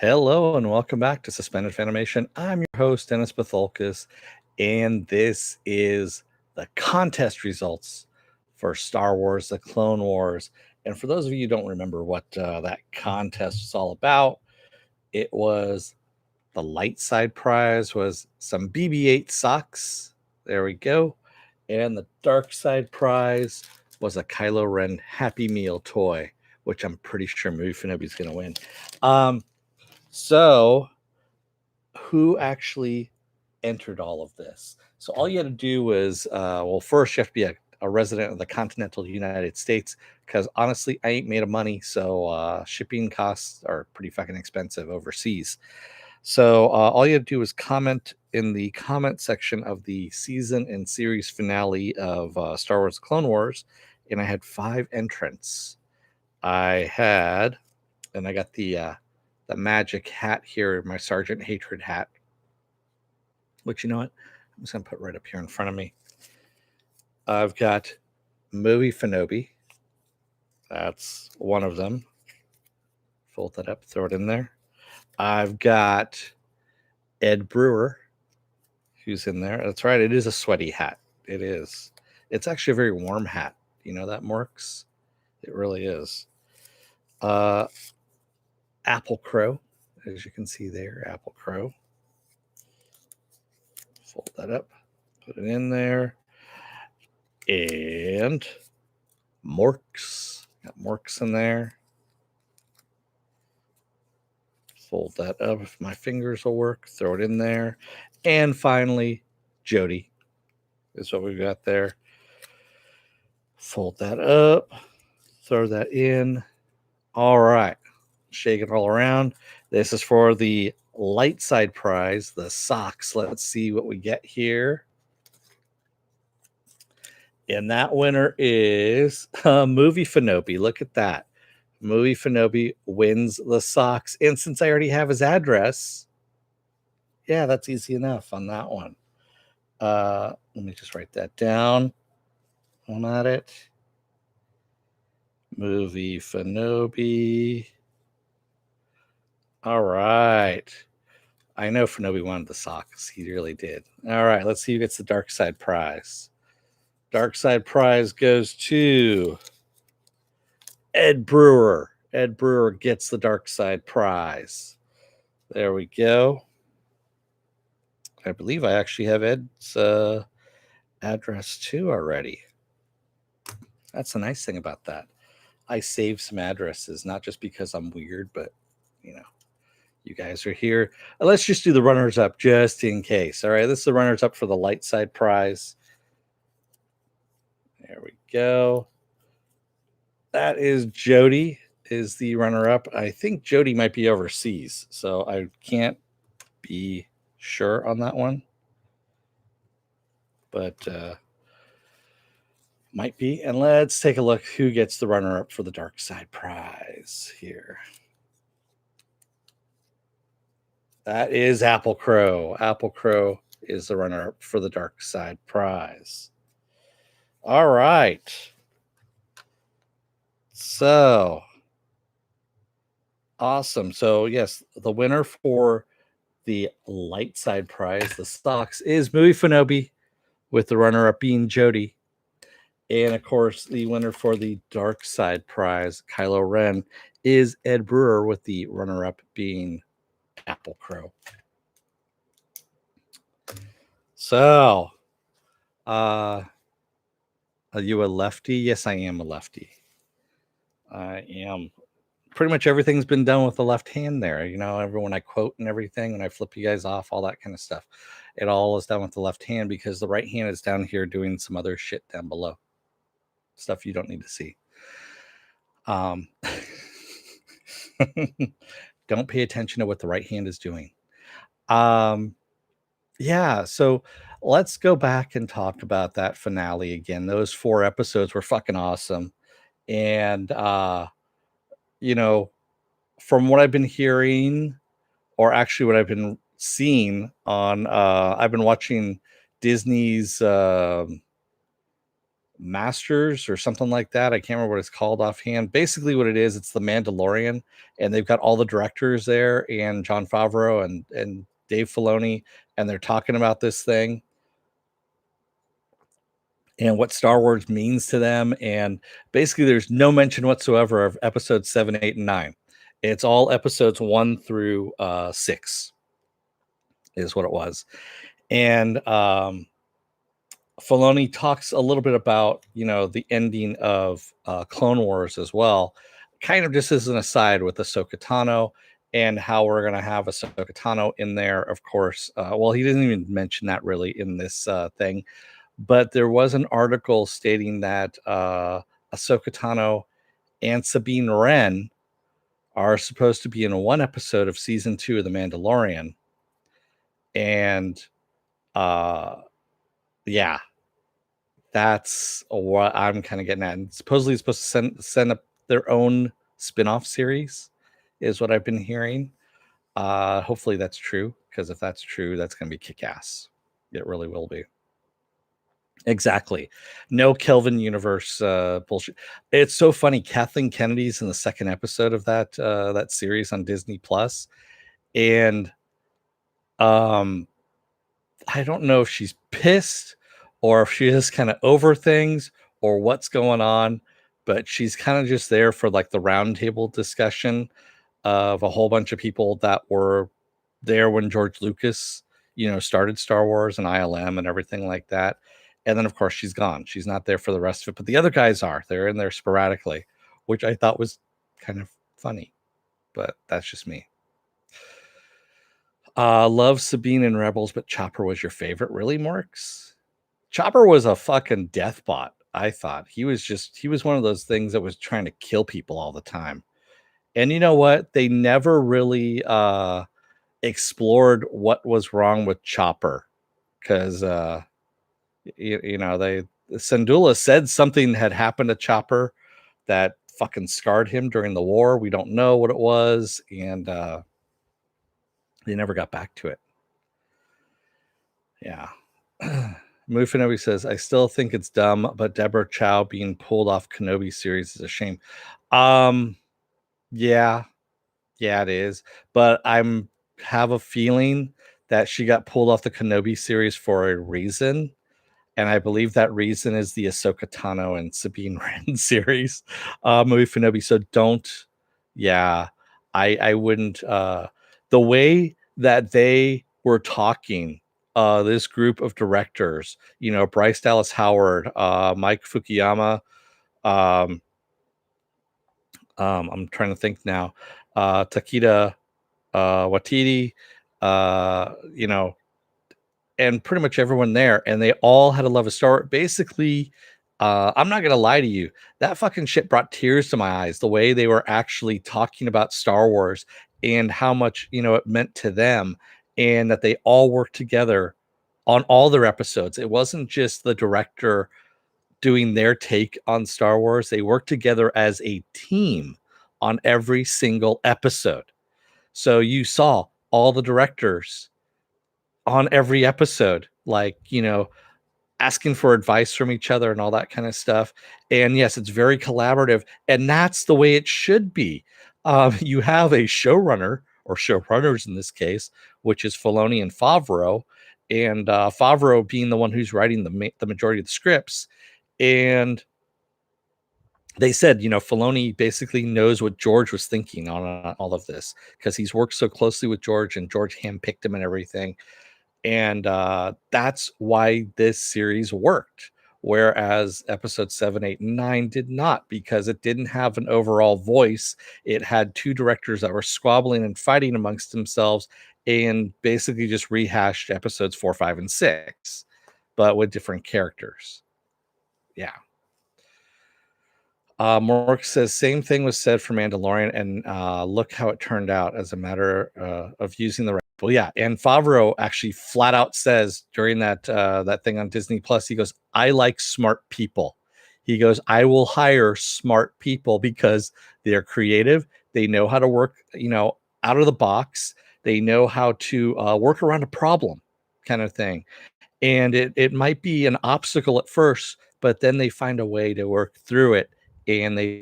Hello and welcome back to Suspended Fanimation. I'm your host, Dennis Bithoulkas, and this is the contest results for Star Wars The Clone Wars. And for those of you who don't remember what that contest was all about, it was the light side prize was some BB-8 socks. There we go. And the dark side prize was a Kylo Ren Happy Meal toy, which I'm pretty sure Movie Fanobi's going to win. So, who actually entered all of this? So, all you had to do was, first you have to be a resident of the continental United States, because honestly, I ain't made of money, so shipping costs are pretty fucking expensive overseas. So, all you had to do was comment in the comment section of the season and series finale of Star Wars Clone Wars, and I had 5 entrants. I got the magic hat here, my Sergeant Hatred hat, which, you know what, I'm just going to put right up here in front of me. I've got Movie Fanobi. That's one of them. Fold that up, throw it in there. I've got Ed Brewer, who's in there. That's right, it is a sweaty hat. It is. It's actually a very warm hat. You know that, Morx? It really is. Applecrow, as you can see there, Applecrow. Fold that up, put it in there. And Morx. Got Morx in there. Fold that up if my fingers will work. Throw it in there. And finally, GeoD is what we've got there. Fold that up. Throw that in. All right. Shake it all around. This is for the light side prize, the socks. Let's see what we get here. And that winner is Movie Fanobi. Look at that. Movie Fanobi wins the socks. And since I already have his address, yeah, that's easy enough on that one. Let me just write that down. I'm at it. Movie Fanobi. All right. I know Fanobi wanted the socks. He really did. All right, let's see who gets the dark side prize. Dark side prize goes to Ed Brewer. Ed Brewer gets the dark side prize. There we go. I believe I actually have Ed's address too already. That's the nice thing about that. I save some addresses, not just because I'm weird, but you know, you guys are here. Let's just do the runners up just in case. All right, this is the runners up for the light side prize. There we go. That is GeoD is the runner up. I think GeoD might be overseas, so I can't be sure on that one. But might be. And let's take a look who gets the runner up for the dark side prize here. That is Applecrow. Applecrow is the runner up for the dark side prize. All right. So awesome. So yes, the winner for the light side prize, the stocks, is Movie Fanobi, with the runner up being GeoD. And of course, the winner for the dark side prize, Kylo Ren, is Ed Brewer, with the runner up being Applecrow. So, are you a lefty? Yes, I am a lefty. I am. Pretty much everything's been done with the left hand there. You know, everyone I quote and everything, and I flip you guys off, all that kind of stuff. It all is done with the left hand because the right hand is down here doing some other shit down below. Stuff you don't need to see. Don't pay attention to what the right hand is doing. Yeah, so let's go back and talk about that finale again. Those 4 episodes were fucking awesome. And you know, from what I've been hearing, or actually what I've been seeing on I've been watching Disney's Masters or something like that. I can't remember what it's called offhand. Basically, what it is, it's the Mandalorian, and they've got all the directors there, and Jon Favreau and Dave Filoni, and they're talking about this thing and what Star Wars means to them. And basically, there's no mention whatsoever of episodes 7, 8, and 9. It's all episodes 1 through 6 is what it was. And Filoni talks a little bit about, the ending of Clone Wars as well, kind of just as an aside with Ahsoka Tano and how we're going to have Ahsoka Tano in there, of course. Well, he didn't even mention that really in this thing, but there was an article stating that Ahsoka Tano and Sabine Wren are supposed to be in one episode of season 2 of The Mandalorian. And yeah, that's what I'm kind of getting at. And supposedly it's supposed to send up their own spin-off series, is what I've been hearing. Hopefully that's true, because if that's true, that's going to be kick-ass. It really will be. Exactly. No Kelvin universe bullshit. It's so funny. Kathleen Kennedy's in the second episode of that series on Disney Plus, and I don't know if she's pissed or if she is kind of over things or what's going on, but she's kind of just there for like the roundtable discussion of a whole bunch of people that were there when George Lucas, started Star Wars and ILM and everything like that. And then, of course, she's gone. She's not there for the rest of it, but the other guys are. They're in there sporadically, which I thought was kind of funny, but that's just me. Love Sabine and Rebels, but Chopper was your favorite. Really, Morx? Chopper was a fucking death bot. I thought he was one of those things that was trying to kill people all the time. And you know what? They never really explored what was wrong with Chopper, because they Syndulla said something had happened to Chopper that fucking scarred him during the war. We don't know what it was, and they never got back to it. Yeah. Mufinobi says, I still think it's dumb, but Deborah Chow being pulled off Kenobi series is a shame. Yeah, it is. But I'm have a feeling that she got pulled off the Kenobi series for a reason. And I believe that reason is the Ahsoka Tano and Sabine Wren series. Mufinobi, so don't, I wouldn't, the way that they were talking, this group of directors, Bryce Dallas Howard, Mike Fukuyama, I'm trying to think now, Takeda Watiti, and pretty much everyone there, and they all had a love of Star Wars. Basically, I'm not gonna lie to you, that fucking shit brought tears to my eyes, the way they were actually talking about Star Wars and how much, it meant to them, and that they all worked together on all their episodes. It wasn't just the director doing their take on Star Wars. They worked together as a team on every single episode. So you saw all the directors on every episode, like, asking for advice from each other and all that kind of stuff. And yes, it's very collaborative, and that's the way it should be. You have a showrunner, or showrunners in this case, which is Filoni and Favreau, and Favreau being the one who's writing the majority of the scripts. And they said, Filoni basically knows what George was thinking on all of this, because he's worked so closely with George, and George handpicked him and everything. And that's why this series worked, whereas episode 7, 8, and 9 did not, because it didn't have an overall voice. It had two directors that were squabbling and fighting amongst themselves, and basically just rehashed episodes 4, 5, and 6, but with different characters. Yeah. Morx says, same thing was said for Mandalorian, and look how it turned out as a matter of using the right. Well, yeah, and Favreau actually flat out says during that thing on Disney Plus, he goes, I like smart people. He goes, I will hire smart people because they're creative. They know how to work, out of the box. They know how to work around a problem, kind of thing. And it might be an obstacle at first, but then they find a way to work through it, and they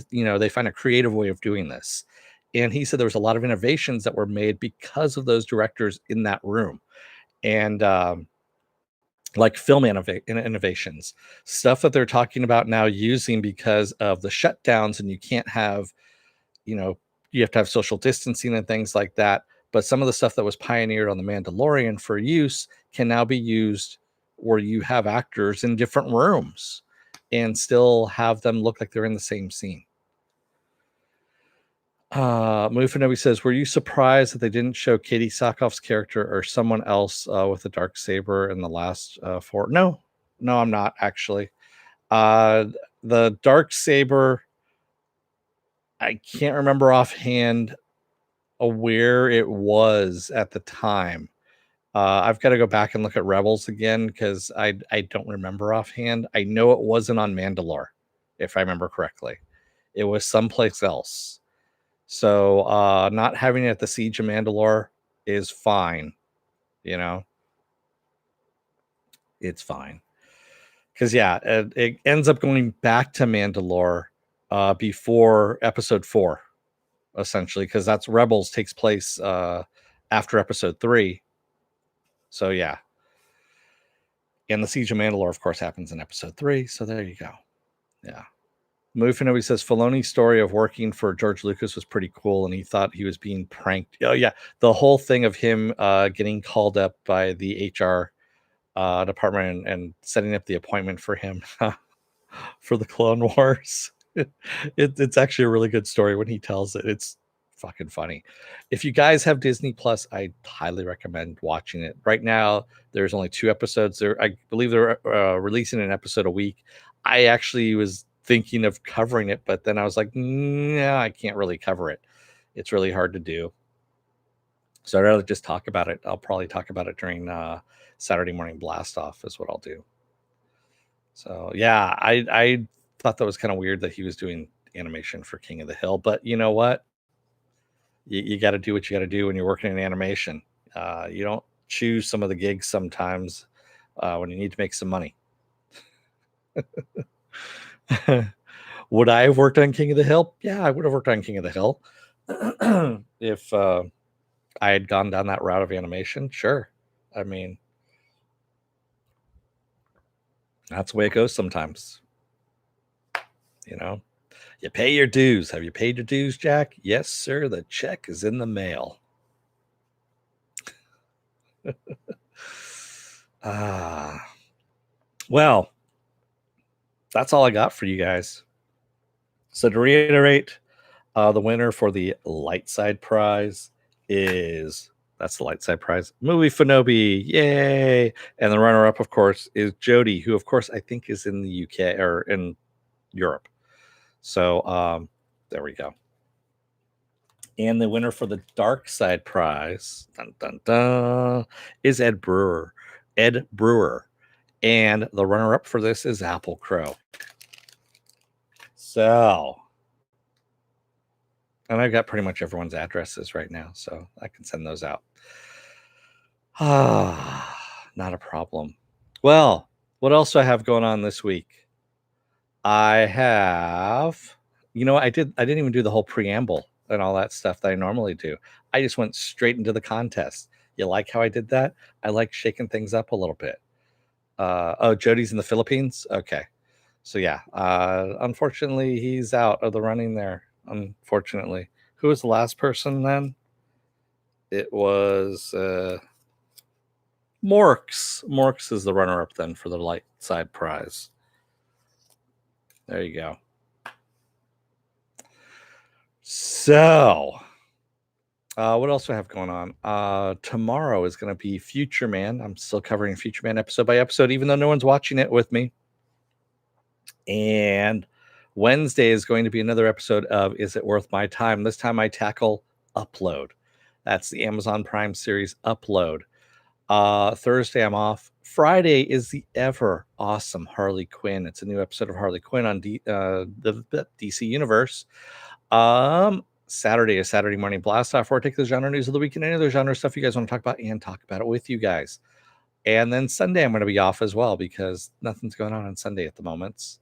find a creative way of doing this. And he said there was a lot of innovations that were made because of those directors in that room. And like film innovations, stuff that they're talking about now using because of the shutdowns, and you can't have, you know, you have to have social distancing and things like that. But some of the stuff that was pioneered on The Mandalorian for use can now be used where you have actors in different rooms and still have them look like they're in the same scene. Mufanobi says, were you surprised that they didn't show Katie Sackhoff's character or someone else with a dark saber in the last 4? No, I'm not actually. The dark saber, I can't remember offhand where it was at the time. I've got to go back and look at Rebels again because I don't remember offhand. I know it wasn't on Mandalore, if I remember correctly. It was someplace else. So not having it at the Siege of Mandalore is fine. It's fine. Because, yeah, it ends up going back to Mandalore before episode 4, essentially, because that's Rebels takes place after episode 3. So, yeah. And the Siege of Mandalore, of course, happens in episode 3. So there you go. Yeah. Mufanobi says Filoni's story of working for George Lucas was pretty cool, and he thought he was being pranked. Oh, yeah. The whole thing of him getting called up by the HR department and setting up the appointment for him for the Clone Wars. It's actually a really good story when he tells it. It's fucking funny. If you guys have Disney Plus, I highly recommend watching it. Right now, there's only 2 episodes there. I believe they're releasing an episode a week. I actually was thinking of covering it, but then I was like, no, I can't really cover it. It's really hard to do. So I'd rather just talk about it. I'll probably talk about it during Saturday morning blast off is what I'll do. So yeah, I thought that was kind of weird that he was doing animation for King of the Hill, but you know what? You got to do what you got to do when you're working in animation. You don't choose some of the gigs sometimes when you need to make some money. Would I have worked on King of the Hill? Yeah, I would have worked on King of the Hill if I had gone down that route of animation. Sure. I mean, that's the way it goes sometimes. You pay your dues. Have you paid your dues, Jack? Yes, sir. The check is in the mail. Well, that's all I got for you guys. So to reiterate, the winner for the light side prize that's the light side prize, movie Fanobi, yay! And the runner-up, of course, is GeoD, who, of course, I think is in the UK or in Europe. So there we go. And the winner for the dark side prize, dun, dun, dun, is Ed Brewer. And the runner-up for this is Applecrow. So, and I've got pretty much everyone's addresses right now, so I can send those out. Not a problem. Well, what else do I have going on this week? I have, I didn't even do the whole preamble and all that stuff that I normally do. I just went straight into the contest. You like how I did that? I like shaking things up a little bit. Jody's in the Philippines. Okay. So yeah, unfortunately he's out of the running there. Unfortunately. Who was the last person then? It was Morx. Morx is the runner-up then for the light side prize. There you go. So, what else do I have going on? Tomorrow is going to be Future Man. I'm still covering Future Man episode by episode, even though no one's watching it with me. And Wednesday is going to be another episode of Is It Worth My Time? This time I tackle Upload. That's the Amazon Prime series Upload. Thursday I'm off. Friday is the ever awesome Harley Quinn. It's a new episode of Harley Quinn on the DC Universe. Saturday is Saturday morning blast off where I take the genre news of the week and any other genre stuff you guys want to talk about and talk about it with you guys. And then Sunday, I'm going to be off as well because nothing's going on Sunday at the moment.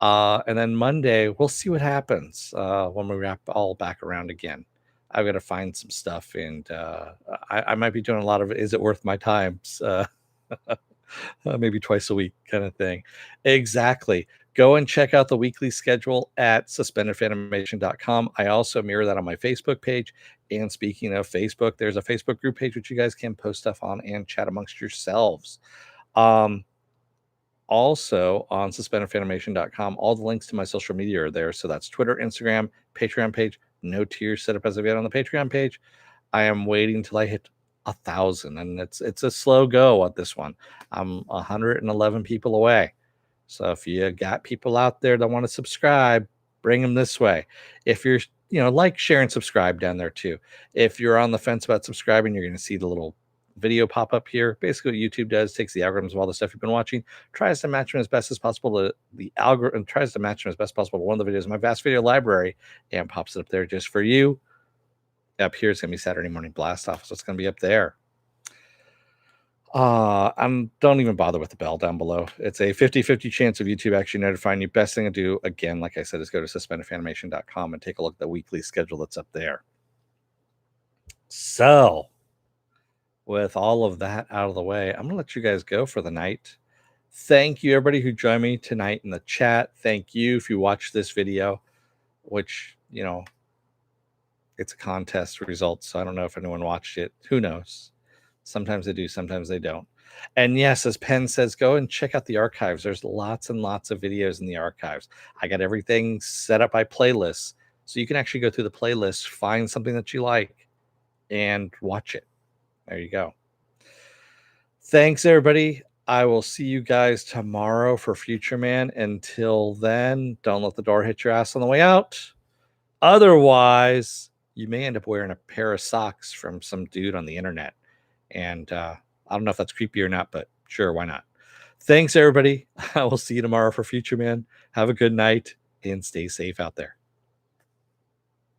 And then Monday, we'll see what happens when we wrap all back around again. I've got to find some stuff, and I might be doing a lot of Is It Worth My Time? Maybe twice a week kind of thing. Exactly. Go and check out the weekly schedule at suspendedfanimation.com. I also mirror that on my Facebook page. And speaking of Facebook, there's a Facebook group page which you guys can post stuff on and chat amongst yourselves. Also on suspendedfanimation.com, all the links to my social media are there. So that's Twitter, Instagram, Patreon page. No tiers set up as of yet on the Patreon page. I am waiting till I hit 1,000, and it's a slow go at this one. I'm 111 people away. So if you got people out there that want to subscribe, bring them this way. If you're, like, share and subscribe down there too. If you're on the fence about subscribing, you're going to see the little video pop up here. Basically, what YouTube does, takes the algorithms of all the stuff you've been watching, tries to match them as best as possible to the algorithm, tries to match them as best possible to one of the videos in my vast video library, and pops it up there just for you. Up here is going to be Saturday Morning Blast Off, so it's going to be up there. Don't even bother with the bell down below. It's a 50-50 chance of YouTube actually notifying you. Best thing to do, again, like I said, is go to suspendedfanimation.com and take a look at the weekly schedule that's up there. So, with all of that out of the way, I'm going to let you guys go for the night. Thank you, everybody who joined me tonight in the chat. Thank you if you watched this video, which, it's a contest result, so I don't know if anyone watched it. Who knows? Sometimes they do, sometimes they don't. And yes, as Penn says, go and check out the archives. There's lots and lots of videos in the archives. I got everything set up by playlists, so you can actually go through the playlist, find something that you like, and watch it. There you go. Thanks, everybody. I will see you guys tomorrow for Future Man. Until then, don't let the door hit your ass on the way out. Otherwise, you may end up wearing a pair of socks from some dude on the internet. And I don't know if that's creepy or not, but sure, why not? Thanks, everybody. I will see you tomorrow for Future Man. Have a good night and stay safe out there.